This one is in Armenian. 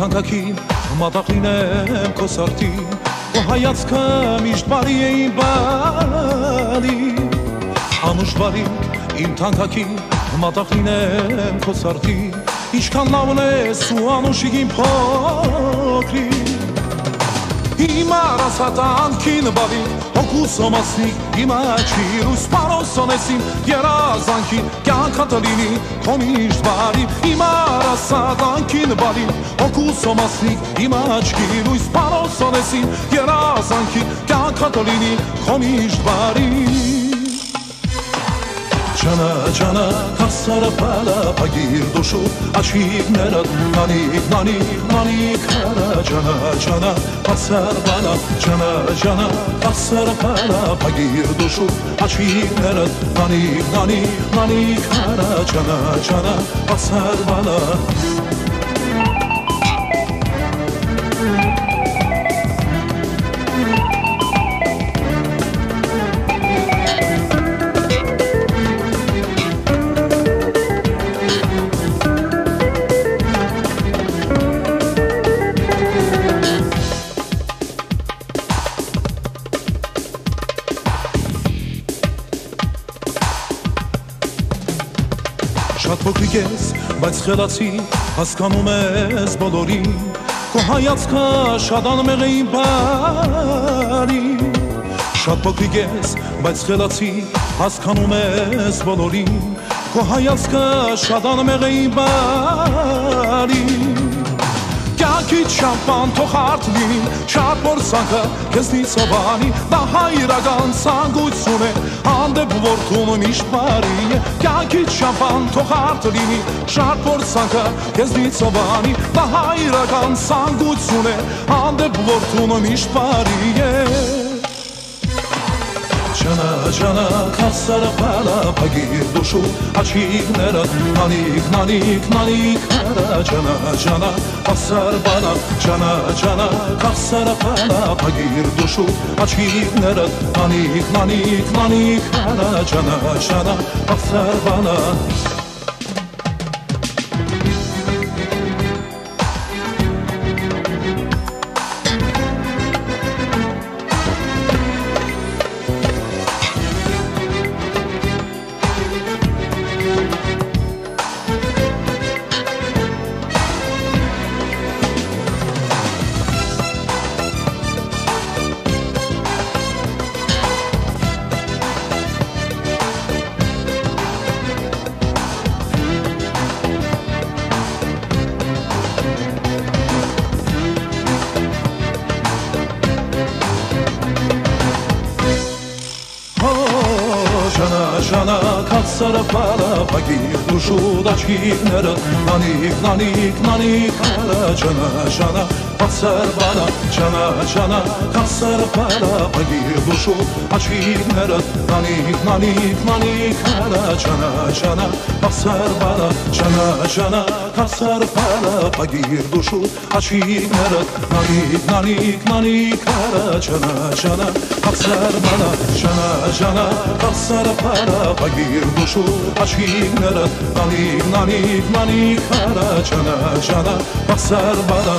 թանկագին մատաղին եմ քո սարդին Քո հայացքը միշտ բարի է իմ բարի Անուշ բարի իմ թանկագին մատաղին եմ քո սարդին Ինչքան լավն ես ու անուշիկ իմ փոքրիկ Հիմա ռասատանքին բավի հոգուս ոմասնիկ Հիմա չիր ու սպարոսոն ես իմ երազանքին Կյանքա տլինի քո միշտ բարի Հիմա ռասատանքին բավի հոգուս ոմասնիկ Հիմա չիր ու սպարոսոն ես իմ երազանքին Կյանքա տլինի քո միշտ բարի Ջանա, ջանա, հասարը պալա, պագիր դուշու, աչիքներըտ, նանիկ, նանիկ, նանիկ, հարա, ջանա, ջանա, հասար բալա, ջանա, ջանա, հասարը պալա, պագիր դուշու, աչիքներըտ, նանիկ, նանիկ, նանիկ, հարա, ջանա, ջանա, հասար բալա Շատ փոքրիկ ես, բայց խելացի, հասկանում ես բոլորին Քո հայացքը շատ անմեղ է իմ բարի Շատ փոքրիկ ես, բայց խելացի, հասկանում ես բոլորին Քո հայացքը շատ անմեղ է իմ բարի Կյանքիդ շամպան թող հարթ լինի, շատ փորձանքը քեզնից սովանի Դա հայրական ցանկություն է, հանդեպ որդուն միշտ բարի է Կյանքիդ շամպան թող հարթ լինի, շատ փորձանքը քեզնից սովանի Դա հայրական ցանկություն է, հանդեպ որդուն միշտ բարի է Ջանա, ջանա, հասարը պալա, պագիր դուշու, աչիքներըտ, նանիկ, նանիկ, նանիկ, հարա, ջանա, ջանա, հասար բալա, ջանա, ջանա, հասարը պալա, պագիր դուշու, աչիքներըտ, նանիկ, նանիկ, նանիկ, հարա, ջանա, ջանա, հասար բալա Ջանա, հասարը պալա, պագիր դուշու, աչիքներըտ, նանիկ, նանիկ, նանիկ, հարա, ջանա, ջանա, հասար բալա, ջանա, ջանա, հասարը պալա, պագիր դուշու, աչիքներըտ, նանիկ, նանիկ, նանիկ, հարա, ջանա, ջանա, հասար բալա, ջանա, ջանա, հասարը պալա, պագիր դուշու, աչիքներըտ, նանիկ, նանիկ, նանիկ, հարա, ջանա, ջանա, հասար բալա, ջանա, ջանա, հասարը պալա Պագիր դուշու, աչիքներըտ, նանիկ, նանիկ, նանիկ, հարա, ջանա, ջանա, հասար բալա